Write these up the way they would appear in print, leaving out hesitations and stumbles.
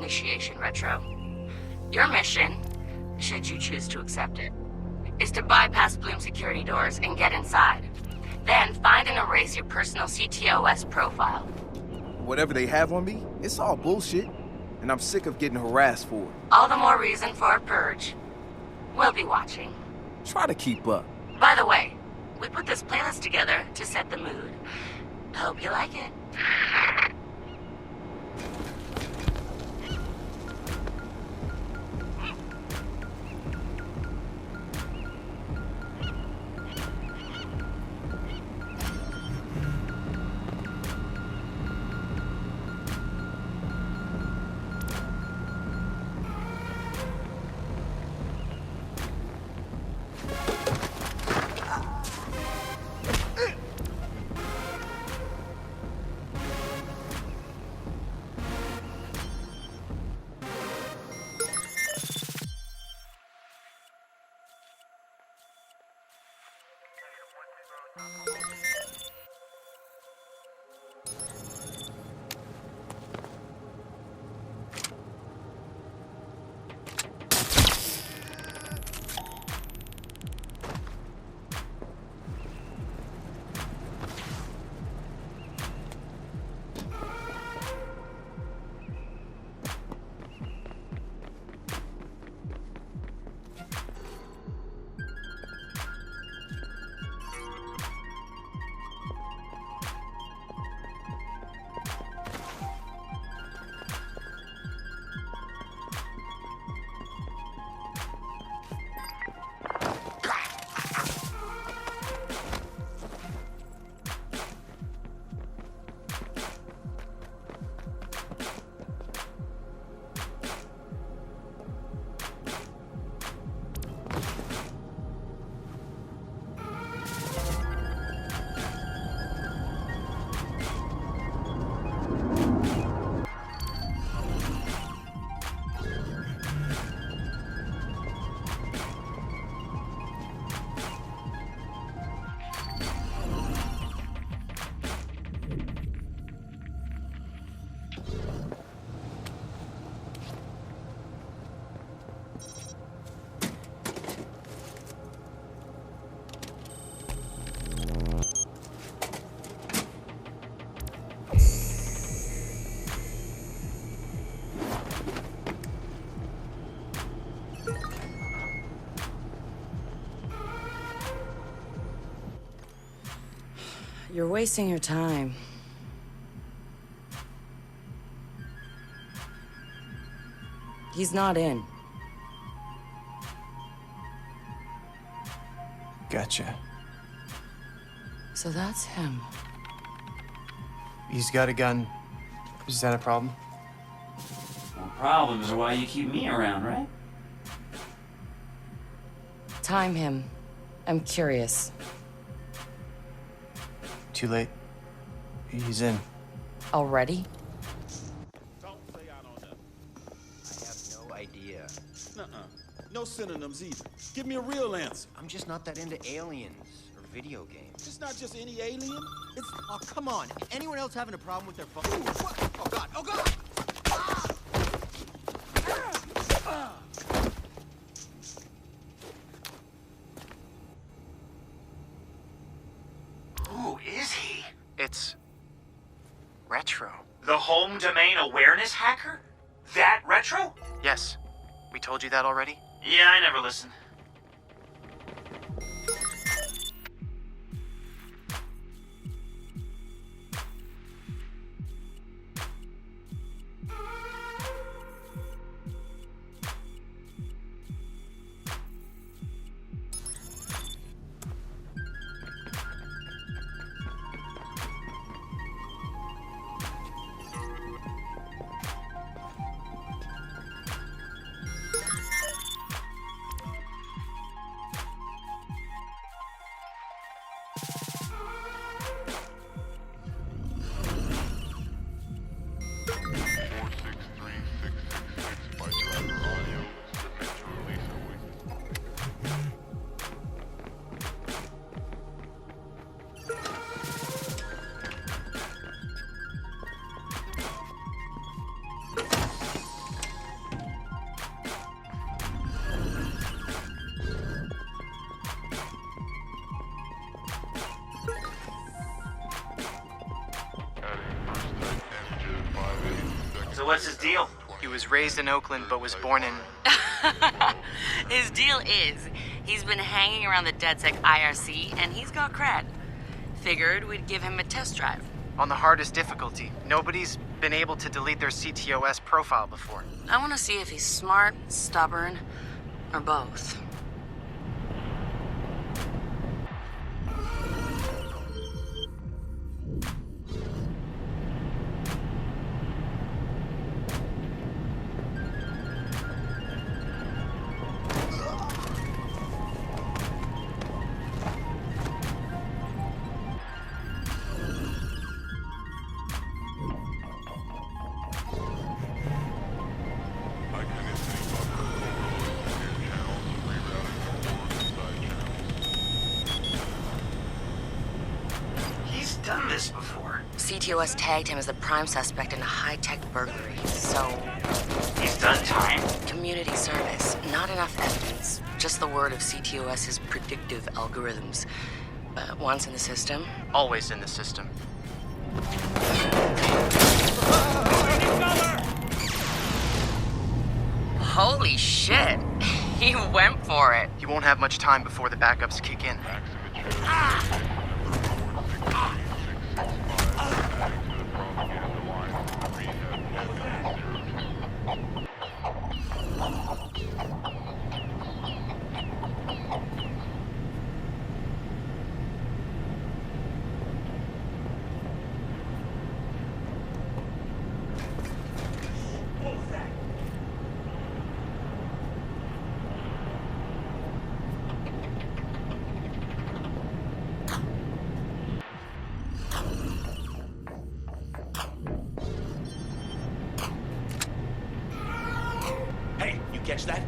initiation, Retro. Your mission, should you choose to accept it, is to bypass Bloom security doors and get inside. Then find and erase your personal CTOS profile. Whatever they have on me, it's all bullshit. And I'm sick of getting harassed for it. All the more reason for a purge. We'll be watching. Try to keep up. By the way, we put this playlist together to set the mood. Hope you like it. You're wasting your time. He's not in. Gotcha. So that's him. He's got a gun. Is that a problem? Well, problems are why you keep me around, right? Time him. I'm curious. Too late. He's in. Already? Don't say I don't know. I have no idea. No synonyms either. Give me a real answer. I'm just not that into aliens or video games. It's not just any alien. It's Oh, come on. Anyone else having a problem with their phone? Ooh, what? Oh, God. Oh, God! Who is he? It's... Retro. The home domain awareness hacker? That Retro? Yes. We told you that already? Yeah, I never listen. what's his deal? He was raised in Oakland, but was born in... His deal is, he's been hanging around the DedSec IRC, and he's got cred. Figured we'd give him a test drive. on the hardest difficulty. Nobody's been able to delete their CTOS profile before. I want to see if he's smart, stubborn, or both. He's done this before. CTOS tagged him as the prime suspect in a high-tech burglary, so... He's done time. Community service. Not enough evidence. Just the word of CTOS's predictive algorithms. But once in the system... Always in the system. Holy shit! He went for it. You won't have much time before the backups kick in. Hey, you catch that?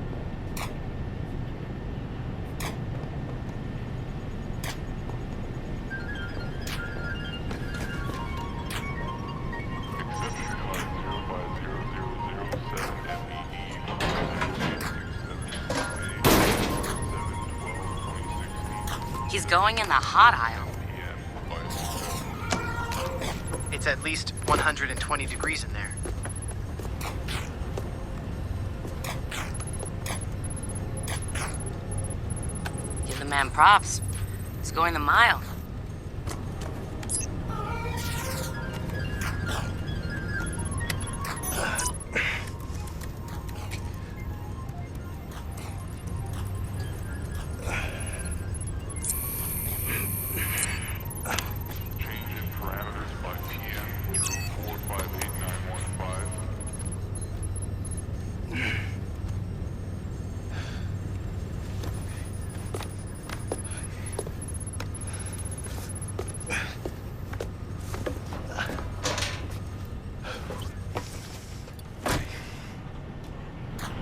He's going in the hot aisle. It's at least 120 degrees in there. Give the man props. He's going the mile.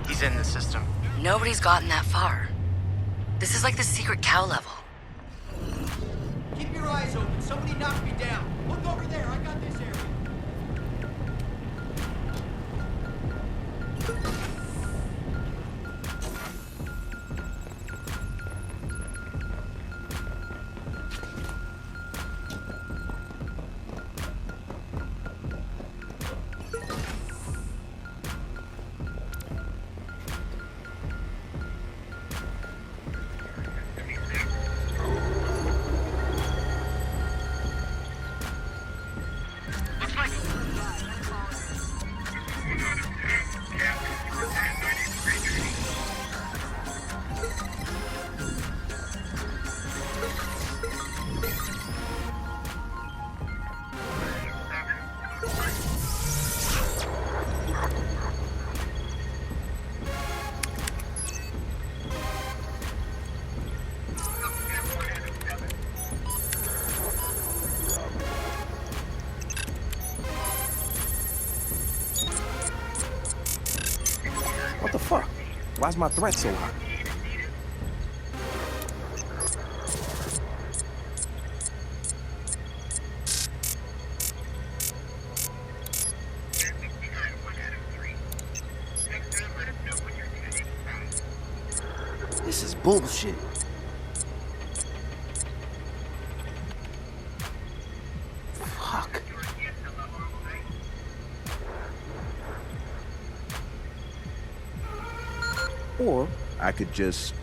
He's in the system. Nobody's gotten that far. This is like the secret cow level. Keep your eyes open. Somebody knocked me down. Look over there. I got this area. What the fuck? Why's my threat so high? This is bullshit. Fuck. Or I could just...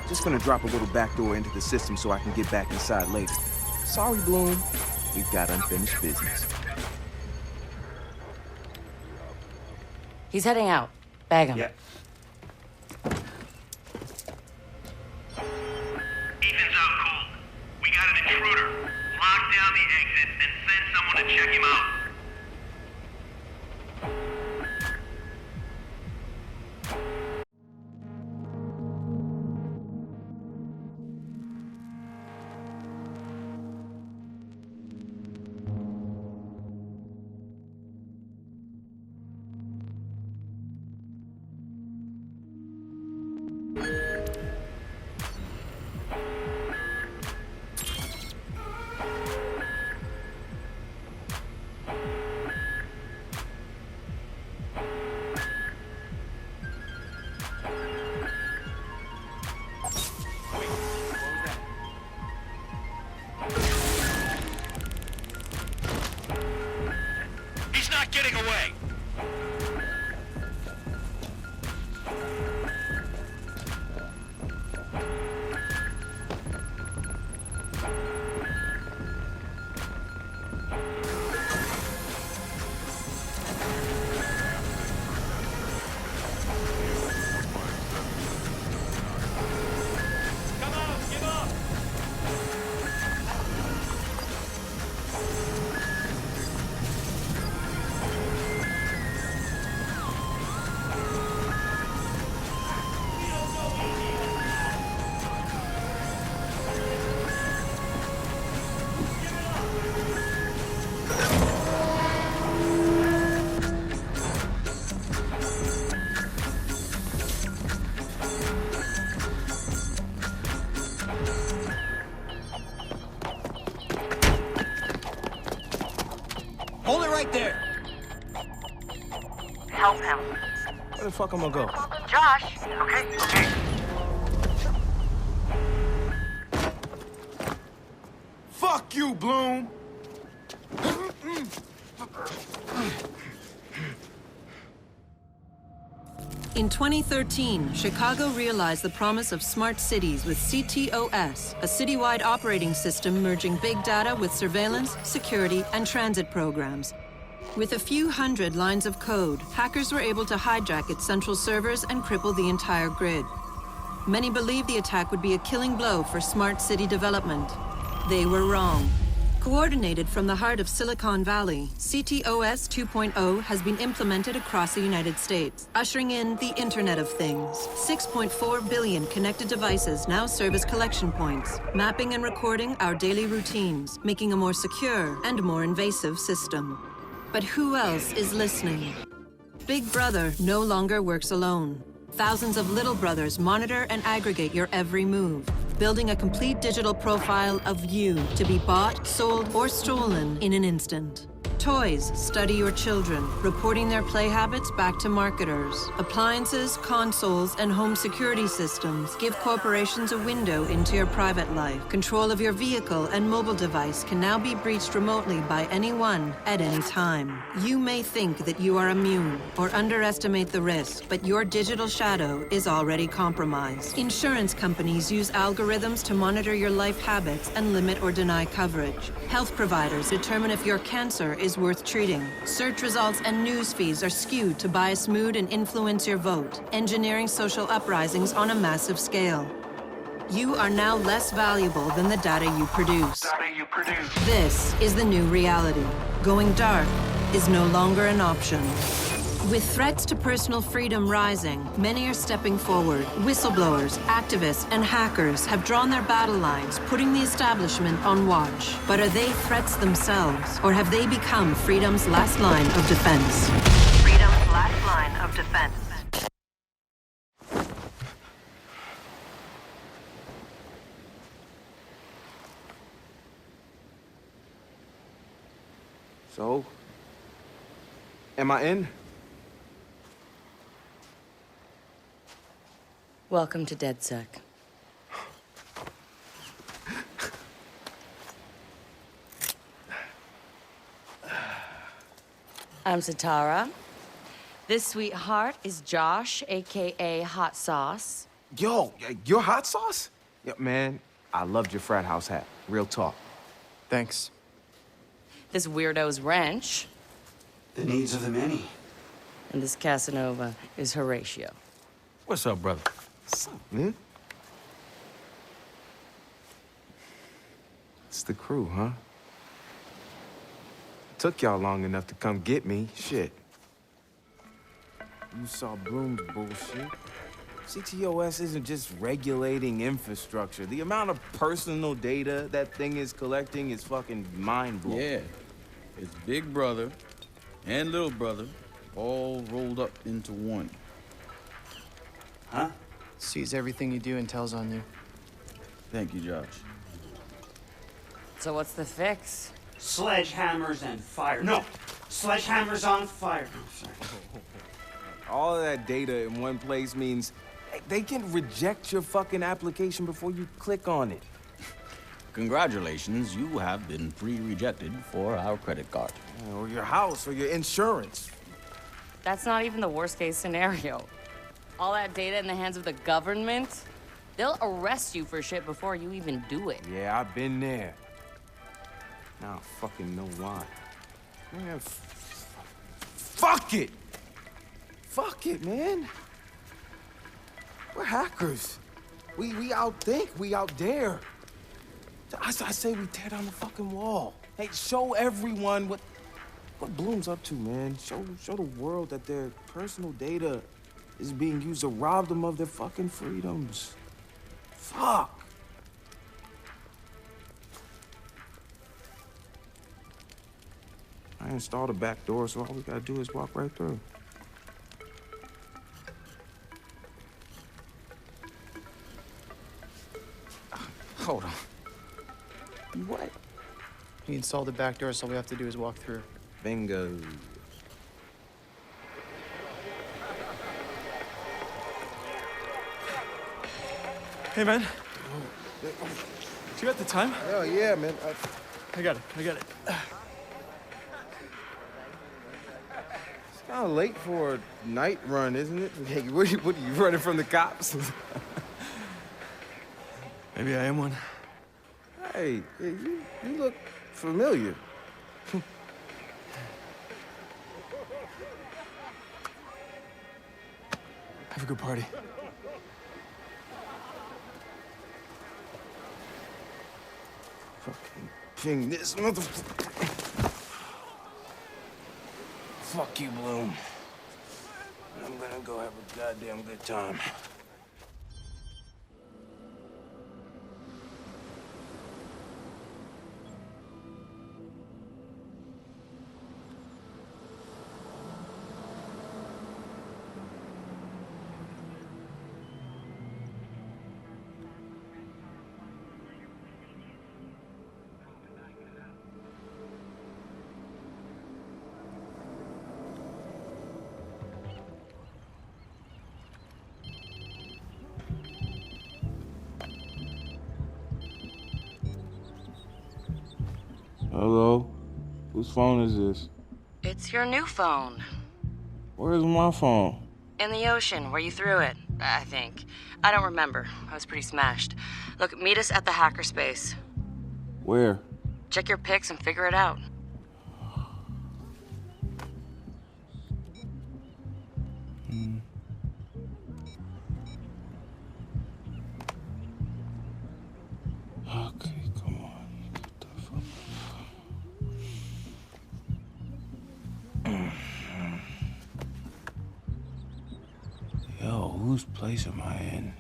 Just gonna drop a little backdoor into the system so I can get back inside later. Sorry, Bloom. We've got unfinished business. He's heading out. Bag him. Yeah. Ethan's out cold. We got an intruder. Lock down the exit and send someone to check him out. He's not getting away. Hold it right there. Help him. Where the fuck am I gonna go? Josh! Okay. Fuck you, Bloom! In 2013, Chicago realized the promise of smart cities with CTOS, a citywide operating system merging big data with surveillance, security, and transit programs. With a few hundred lines of code, hackers were able to hijack its central servers and cripple the entire grid. Many believed the attack would be a killing blow for smart city development. They were wrong. Coordinated from the heart of Silicon Valley, CTOS 2.0 has been implemented across the United States, ushering in the Internet of Things. 6.4 billion connected devices now serve as collection points, mapping and recording our daily routines, making a more secure and more invasive system. But who else is listening? Big Brother no longer works alone. Thousands of little brothers monitor and aggregate your every move, building a complete digital profile of you to be bought, sold, or stolen in an instant. Toys study your children, reporting their play habits back to marketers. Appliances, consoles, and home security systems give corporations a window into your private life. Control of your vehicle and mobile device can now be breached remotely by anyone at any time. You may think that you are immune or underestimate the risk, but your digital shadow is already compromised. Insurance companies use algorithms to monitor your life habits and limit or deny coverage. Health providers determine if your cancer is worth treating. Search results and news feeds are skewed to bias mood and influence your vote, engineering social uprisings on a massive scale. You are now less valuable than the data you produce. This is the new reality. Going dark is no longer an option. With threats to personal freedom rising, many are stepping forward. Whistleblowers, activists, and hackers have drawn their battle lines, putting the establishment on watch. But are they threats themselves, or have they become freedom's last line of defense? Freedom's last line of defense. So, am I in? Welcome to DedSec. I'm Satara. This sweetheart is Josh, aka Hot Sauce. Yo, you're Hot Sauce? Yeah, man, I loved your frat house hat. Real talk. Thanks. This weirdo's Wrench. The needs of the many. And this Casanova is Horatio. What's up, brother? What's up, man? It's the crew, huh? Took y'all long enough to come get me. Shit. You saw Bloom's bullshit. CTOS isn't just regulating infrastructure. The amount of personal data that thing is collecting is fucking mind-blowing. Yeah. It's Big Brother and Little Brother all rolled up into one. Huh? Sees everything you do and tells on you. Thank you, Josh. So what's the fix? Sledgehammers and fire. No! Sledgehammers on fire. No, sorry. All of that data in one place means they can reject your fucking application before you click on it. Congratulations, you have been pre-rejected for our credit card. Or your house, or your insurance. That's not even the worst case scenario. All that data in the hands of the government, they'll arrest you for shit before you even do it. Yeah, I've been there. Now I fucking know why. Man, fuck it! Fuck it, man. We're hackers. We outthink, we out dare. I say we tear down the fucking wall. Hey, show everyone what Bloom's up to, man. Show the world that their personal data is being used to rob them of their fucking freedoms. Fuck. I installed a back door, so all we gotta do is walk right through. Hold on. What? He installed the back door, so all we have to do is walk through. Bingo. Hey, man. Do you got the time? Oh, yeah, man. I got it. It's kind of late for a night run, isn't it? Hey, what are you running from the cops? Maybe I am one. Hey, you look familiar. Have a good party. Fucking ping this motherfucker. Fuck you, Bloom. I'm gonna go have a goddamn good time. Hello? Whose phone is this? It's your new phone. Where's my phone? In the ocean, where you threw it, I think. I don't remember. I was pretty smashed. Look, meet us at the hackerspace. Where? Check your pics and figure it out. Okay, come on. Get the fuck. Whose place am I in?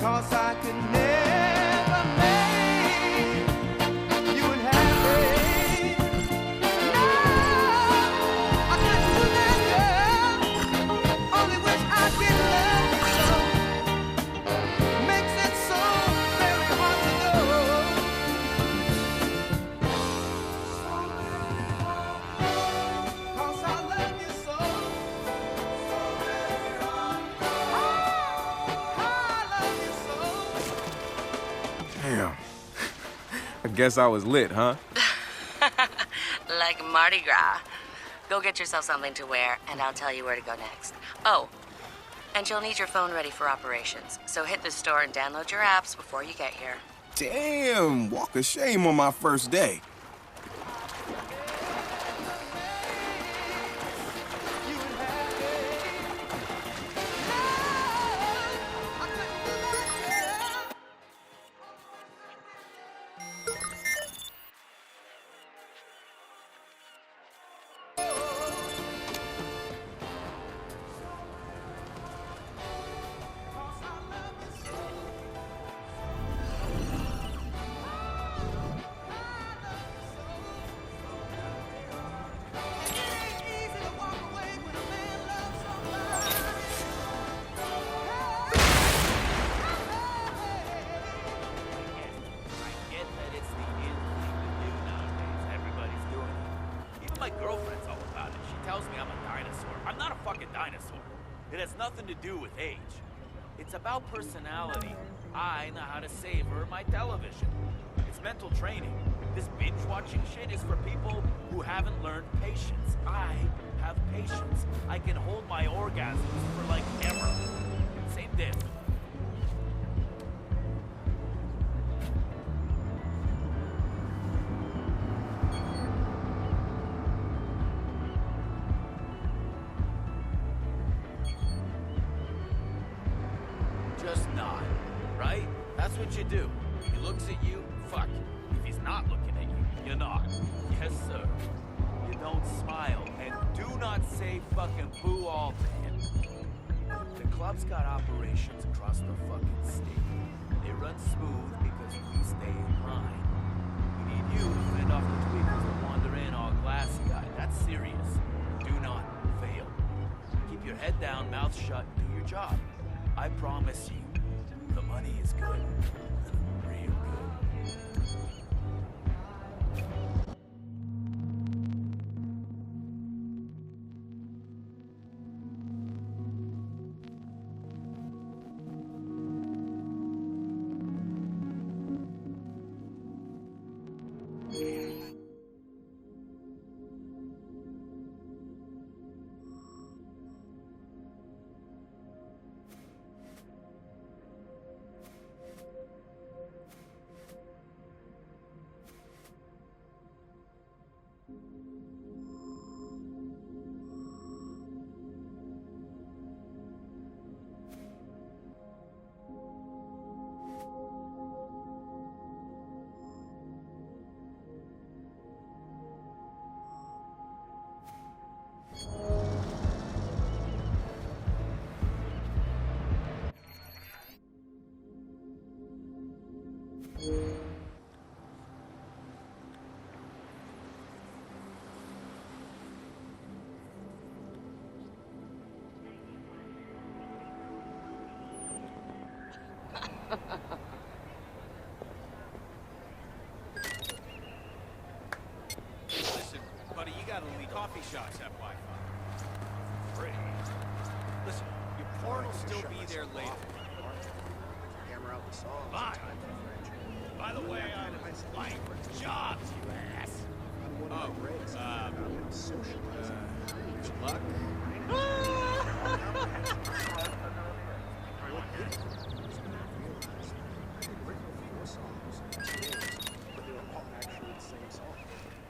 Cause I could never make you unhappy. No, I couldn't do that, girl. Only wish I could love you so. Makes it so very hard to go. Cause I love you so. So very hard. Damn. I guess I was lit, huh? Like Mardi Gras. Go get yourself something to wear, and I'll tell you where to go next. Oh, and you'll need your phone ready for operations. So hit the store and download your apps before you get here. Damn, walk of shame on my first day. My girlfriend's all about it. She tells me I'm a dinosaur. I'm not a fucking dinosaur. It has nothing to do with age. It's about personality. I know how to savor my television. It's mental training. This binge-watching shit is for people who haven't learned patience. I have patience. I can hold my orgasms for like ever. Same diff. Just nod, right? That's what you do. He looks at you, fuck. If he's not looking at you, you nod. Yes, sir. You don't smile, and do not say fucking boo all to him. The club's got operations across the fucking state. They run smooth because we stay in line. We need you to fend off the tweakers that wander in all glassy-eyed. That's serious. Do not fail. Keep your head down, mouth shut, do your job. I promise you, the money is good. Real good. Listen, buddy, you gotta leave. Coffee shops have Wi-Fi. Free. Listen, your porn will still be there later. Hammer out the song. Fine. By the way, I'm like jobs, you ass. Oh, good luck.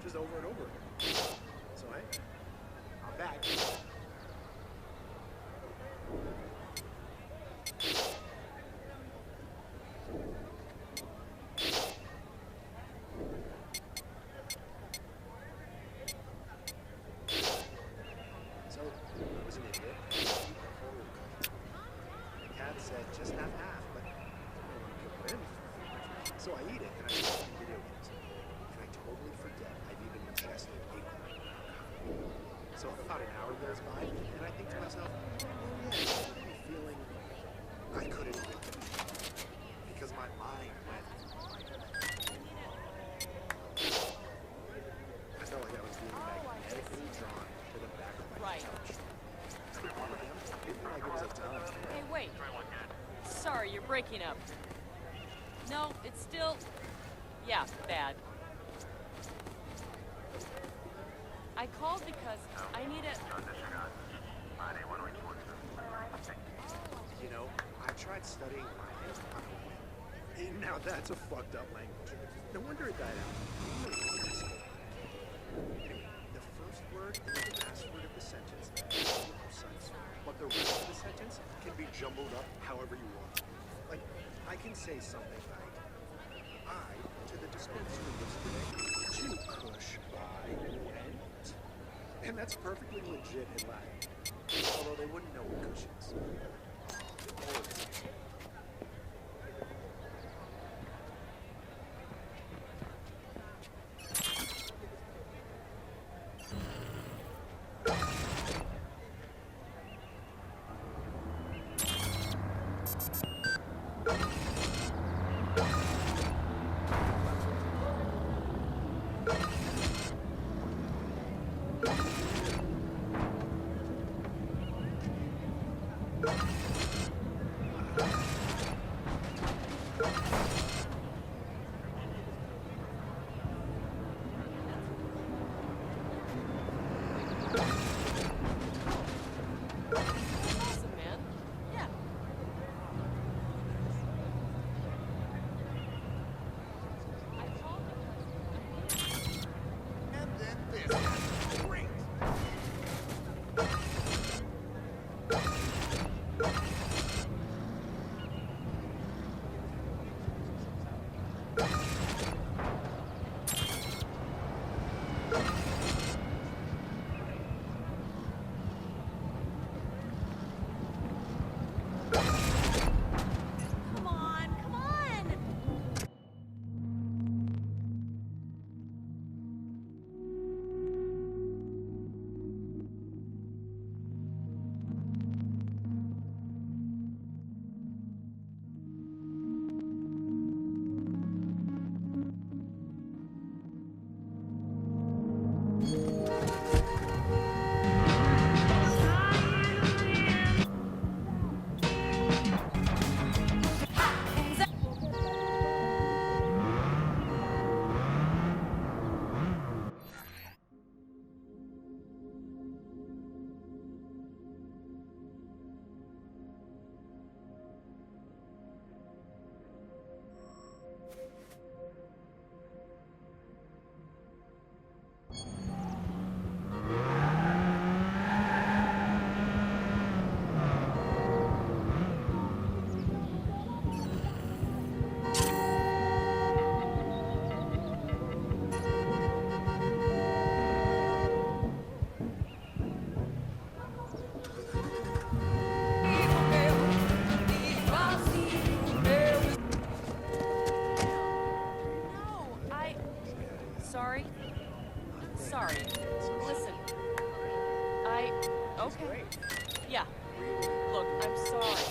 Just over and over again. So hey, I'm back. goes by, and I think to myself, oh yeah, I should be feeling I couldn't even finish because my mind went. I felt like I was being magnetically drawn to the back of my couch. One of them didn't like it was a ton. Hey, wait. Sorry, you're breaking up. No, it's still... Yeah, bad. I called because I need a... You know, I tried studying Latin on a whim. Now that's a fucked up language. No wonder it died out. Anyway, the first word is the last word of the sentence is super precise, but the rest of the sentence can be jumbled up however you want. Like, I can say something like, I, to the dispensary yesterday, to Kush I went. And that's perfectly legit in Latin. Although they wouldn't know what Kush is. Or it's Awesome, man. Yeah. I called because... and then this. Great. Come on, come on! Sorry. Sorry. Listen. Okay. Yeah. Look, I'm sorry.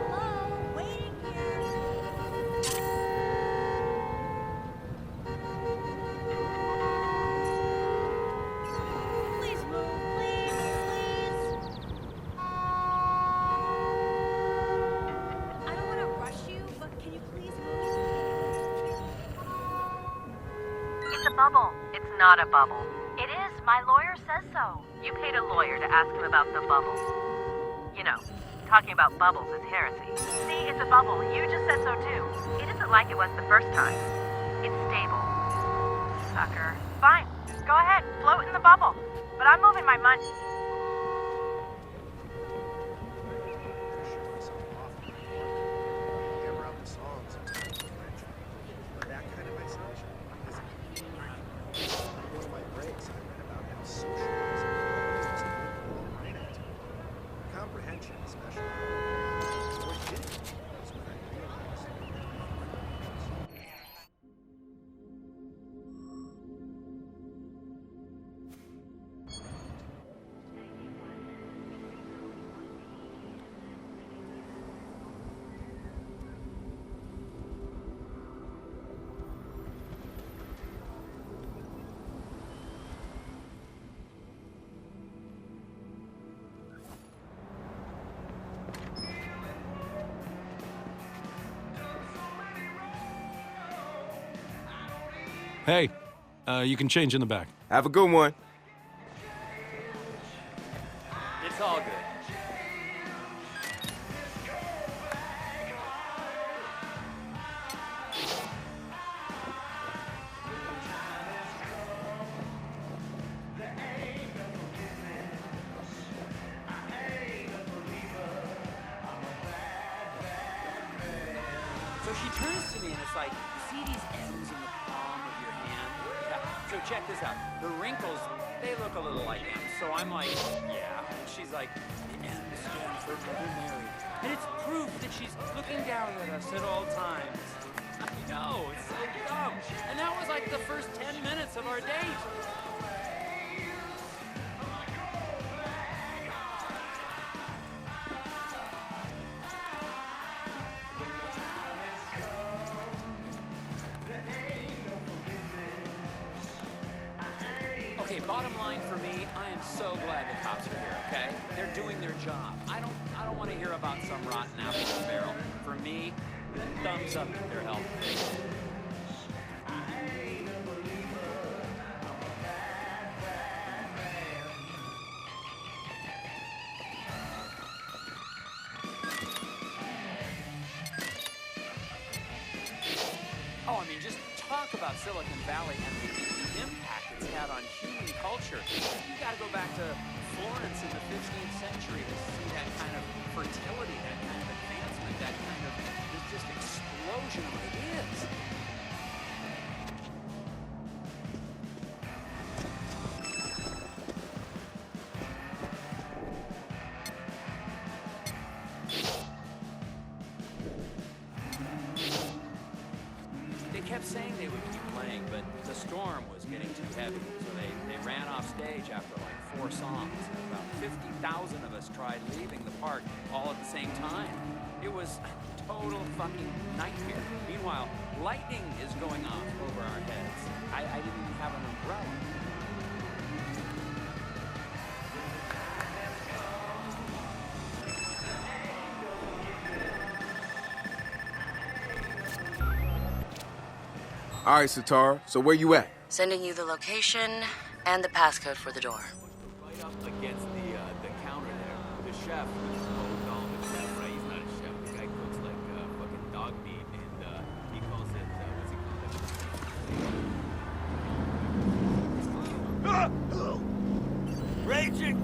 Hello? bubble. It's not a bubble. It is. My lawyer says so. You paid a lawyer to ask him about the bubble. You know, talking about bubbles is heresy. See, it's a bubble. You just said so too. It isn't like it was the first time. It's stable. Sucker. Fine. Go ahead. Float in the bubble. But I'm moving my money. Comprehension, especially. Hey, you can change in the back. Have a good one. It's all good. So she turns to me and it's like, you see these M's in the palm of your hand? Yeah. So check this out. The wrinkles, they look a little like M's. So I'm like, yeah. And she's like, the M stands for Mother Mary. And it's proof that she's looking down at us at all times. I know, it's so dumb. And that was like the first 10 minutes of our date. Okay, bottom line for me, I am so glad the cops are here, okay? They're doing their job. I don't want to hear about some rotten apple in the barrel. For me, thumbs up if they're helping. Oh, I mean, just talk about Silicon Valley and the impact it's had on human culture. You gotta go back to Florence in the 15th century to see that kind of fertility, that kind of advancement, that kind of just explosion of ideas. They kept saying they would keep playing, but the storm was getting too heavy, so they ran off stage after like 4 songs. About 50,000 of us tried leaving the park all at the same time. It was a total fucking nightmare. Meanwhile, lightning is going off over our heads. I didn't even have an umbrella. All right, Satara, so where you at? Sending you the location and the passcode for the door. Right up against the counter there. The chef, oh no, the chef, right? He's not a chef. The guy cooks like fucking dog meat, and he calls it, what's he call it? Raging!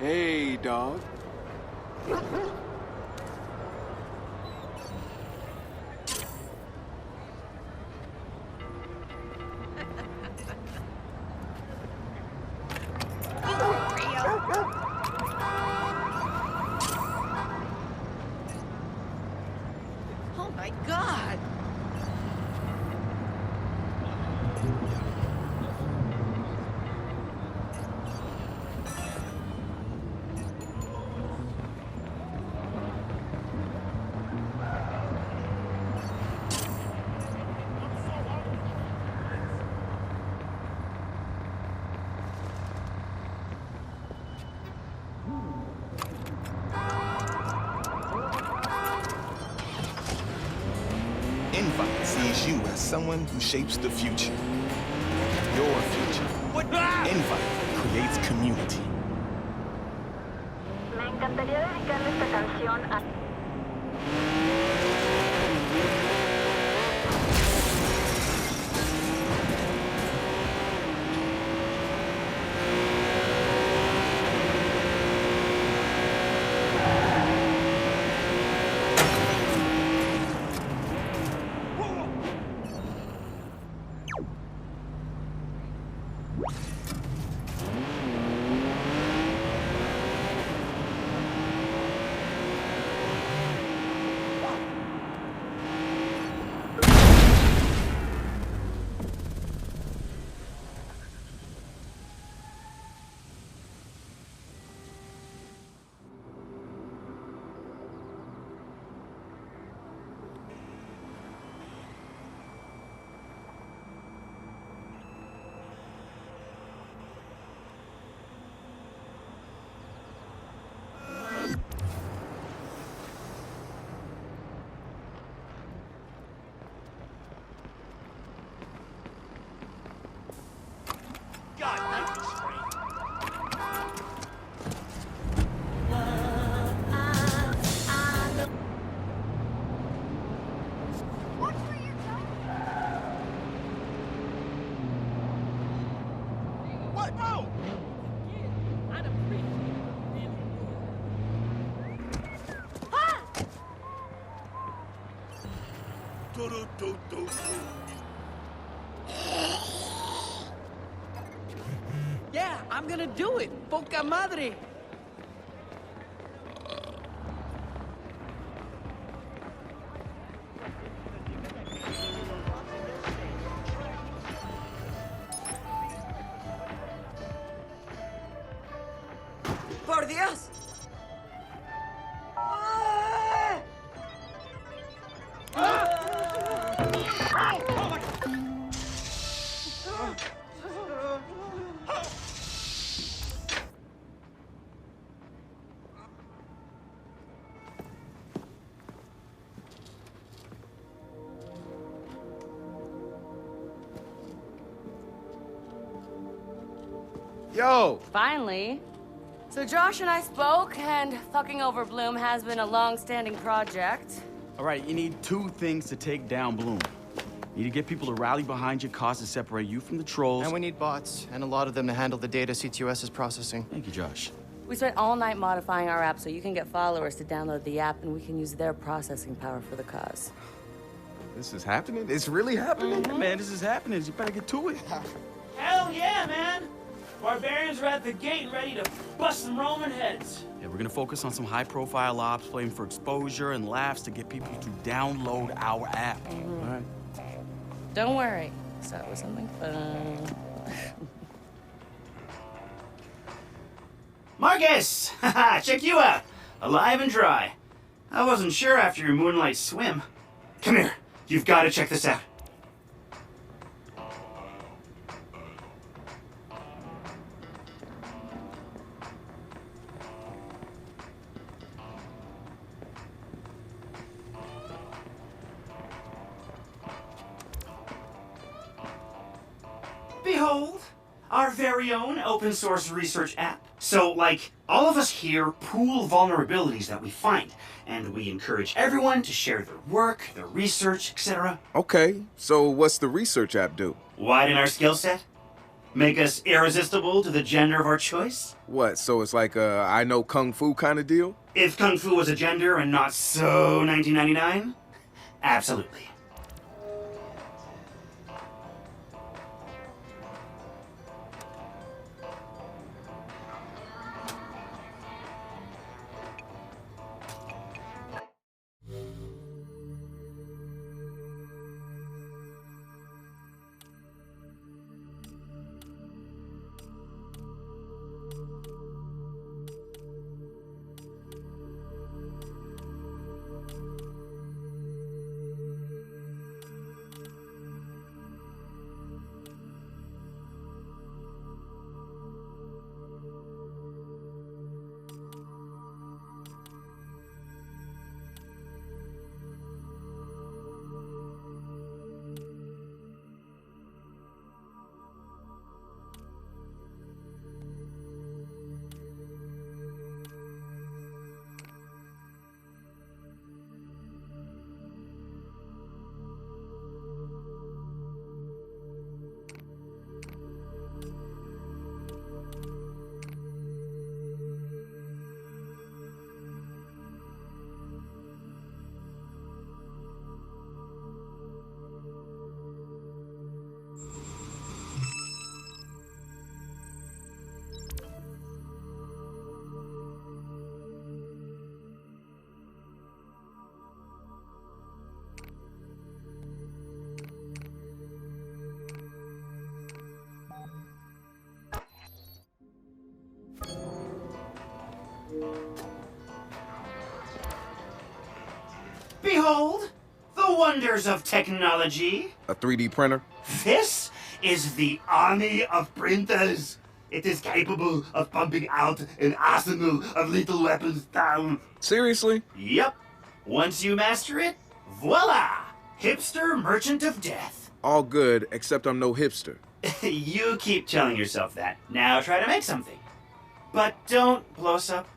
Hey, dog. Oh my God! Invite sees you as someone who shapes the future. Your future. Invite creates community. Me encantaría dedicarle esta canción a... Yeah, I'm gonna do it. Poca madre. Por Dios. Yo! Finally. So Josh and I spoke, and fucking over Bloom has been a long-standing project. All right, you need two things to take down Bloom. You need to get people to rally behind your cause to separate you from the trolls. And we need bots, and a lot of them to handle the data CTOS is processing. Thank you, Josh. We spent all night modifying our app so you can get followers to download the app, and we can use their processing power for the cause. This is happening? It's really happening? Yeah, man, this is happening. You better get to it. Hell yeah, man! Barbarians are at the gate ready to bust some Roman heads. Yeah, we're gonna focus on some high-profile ops, playing for exposure and laughs to get people to download our app. All right. Don't worry. Start with something fun. Marcus! Haha, check you out. Alive and dry. I wasn't sure after your moonlight swim. Come here. You've got to check this out. Behold, our very own open source research app. So, like, all of us here pool vulnerabilities that we find, and we encourage everyone to share their work, their research, etc. Okay, so what's the research app do? Widen our skill set? Make us irresistible to the gender of our choice? What, so it's like a I know Kung Fu kind of deal? If Kung Fu was a gender and not so 1999? Absolutely. Behold, the wonders of technology. A 3D printer? This is the army of printers. It is capable of pumping out an arsenal of lethal weapons down. Seriously? Yep. Once you master it, voila! Hipster merchant of death. All good, except I'm no hipster. You keep telling yourself that. Now try to make something. But don't blow us up.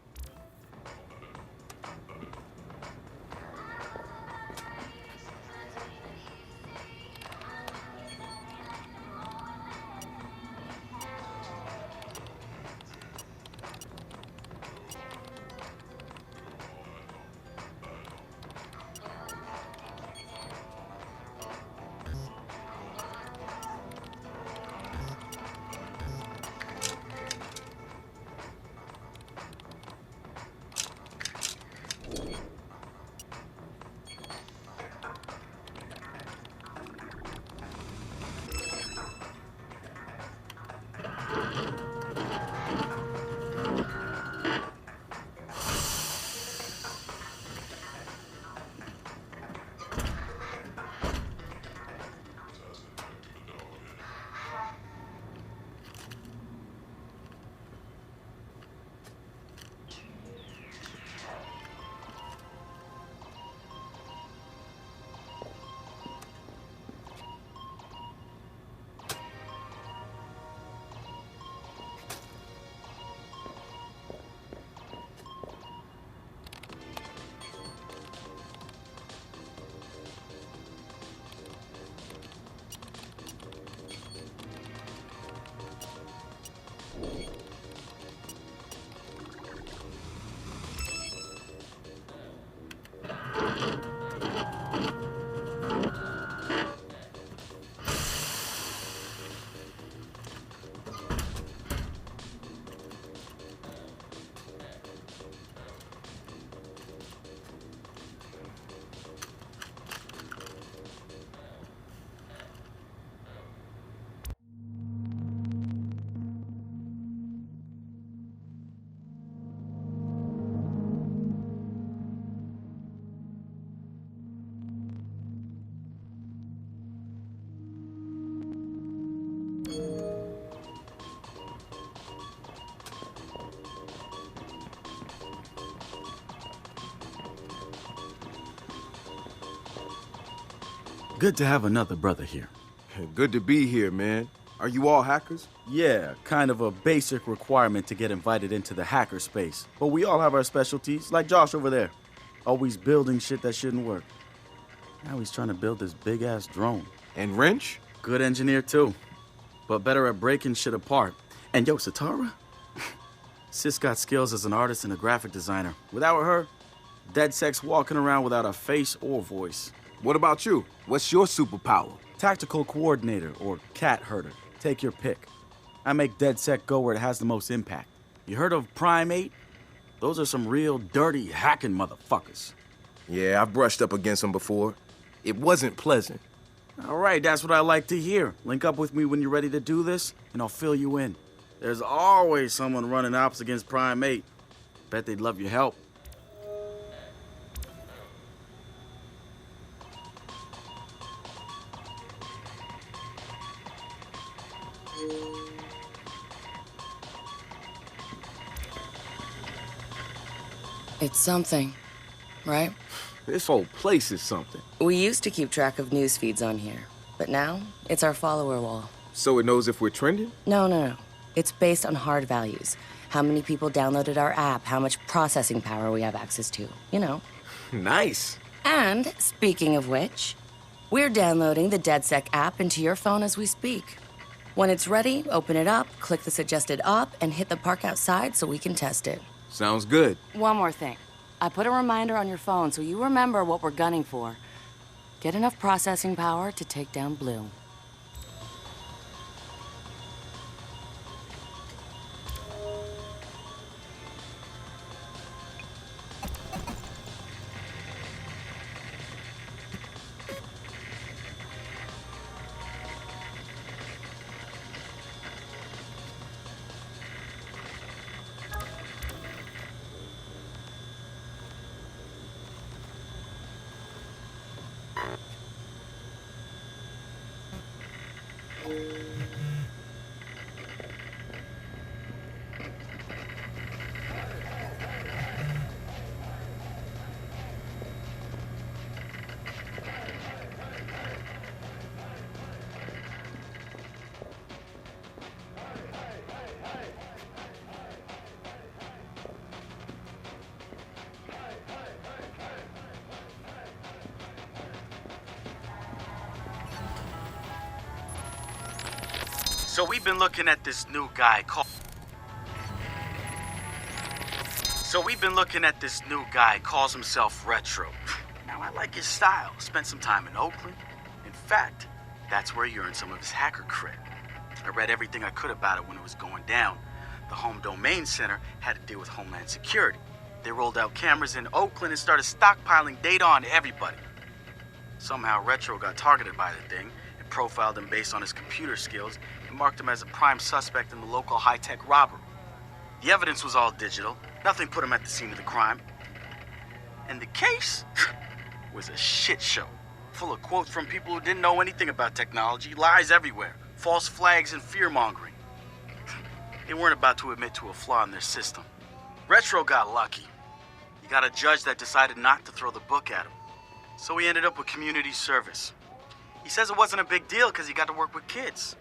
Good to have another brother here. Good to be here, man. Are you all hackers? Yeah, kind of a basic requirement to get invited into the hacker space. But we all have our specialties, like Josh over there. Always building shit that shouldn't work. Now he's trying to build this big-ass drone. And Wrench? Good engineer, too. but better at breaking shit apart. And yo, Sitara? Sis got skills as an artist and a graphic designer. Without her, DedSec's walking around without a face or voice. What about you? What's your superpower? Tactical coordinator or cat herder. Take your pick. I make DedSec go where it has the most impact. You heard of Prime 8? Those are some real dirty hacking motherfuckers. Yeah, I've brushed up against them before. It wasn't pleasant. All right, that's what I like to hear. Link up with me when you're ready to do this, and I'll fill you in. There's always someone running ops against Prime 8. Bet they'd love your help. It's something, right? This whole place is something. We used to keep track of news feeds on here, but now it's our follower wall. So it knows if we're trending? No. It's based on hard values. How many people downloaded our app, how much processing power we have access to, you know. Nice. And, speaking of which, we're downloading the DedSec app into your phone as we speak. When it's ready, open it up, click the suggested op, and hit the park outside so we can test it. Sounds good. One more thing. I put a reminder on your phone so you remember what we're gunning for. Get enough processing power to take down Blue. So we've been looking at this new guy calls himself Retro. Now, I like his style. Spent some time in Oakland. In fact, that's where he earned some of his hacker cred. I read everything I could about it when it was going down. The Home Domain Center had to deal with Homeland Security. They rolled out cameras in Oakland and started stockpiling data on everybody. Somehow Retro got targeted by the thing and profiled him based on his computer skills and marked him as a prime suspect in the local high-tech robbery. The evidence was all digital. Nothing put him at the scene of the crime. And the case was a shit show, full of quotes from people who didn't know anything about technology, lies everywhere, false flags and fear-mongering. They weren't about to admit to a flaw in their system. Retro got lucky. He got a judge that decided not to throw the book at him. So he ended up with community service. He says it wasn't a big deal because he got to work with kids.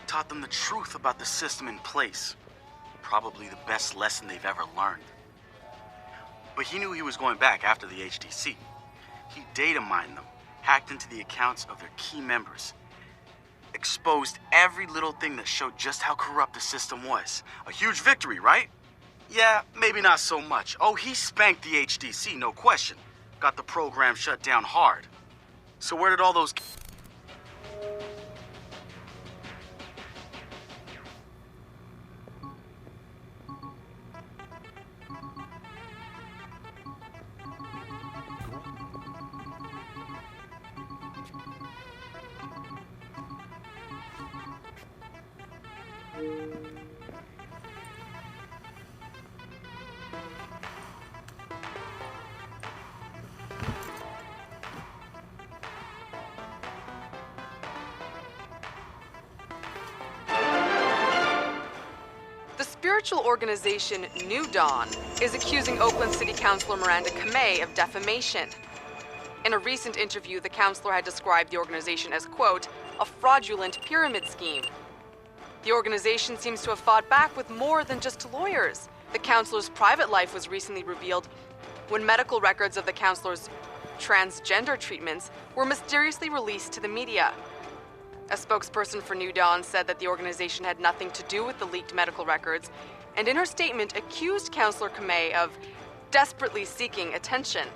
Taught them the truth about the system in place. Probably the best lesson they've ever learned. But he knew he was going back after the HDC. He data mined them, hacked into the accounts of their key members, exposed every little thing that showed just how corrupt the system was. A huge victory, right? Yeah, maybe not so much. Oh, he spanked the HDC, no question. Got the program shut down hard. So where did all those... The spiritual organization New Dawn is accusing Oakland City Councilor Miranda Kamei of defamation. In a recent interview, the councilor had described the organization as, quote, a fraudulent pyramid scheme. The organization seems to have fought back with more than just lawyers. The councilor's private life was recently revealed when medical records of the councilor's transgender treatments were mysteriously released to the media. A spokesperson for New Dawn said that the organization had nothing to do with the leaked medical records, and in her statement accused Counselor Kamei of desperately seeking attention.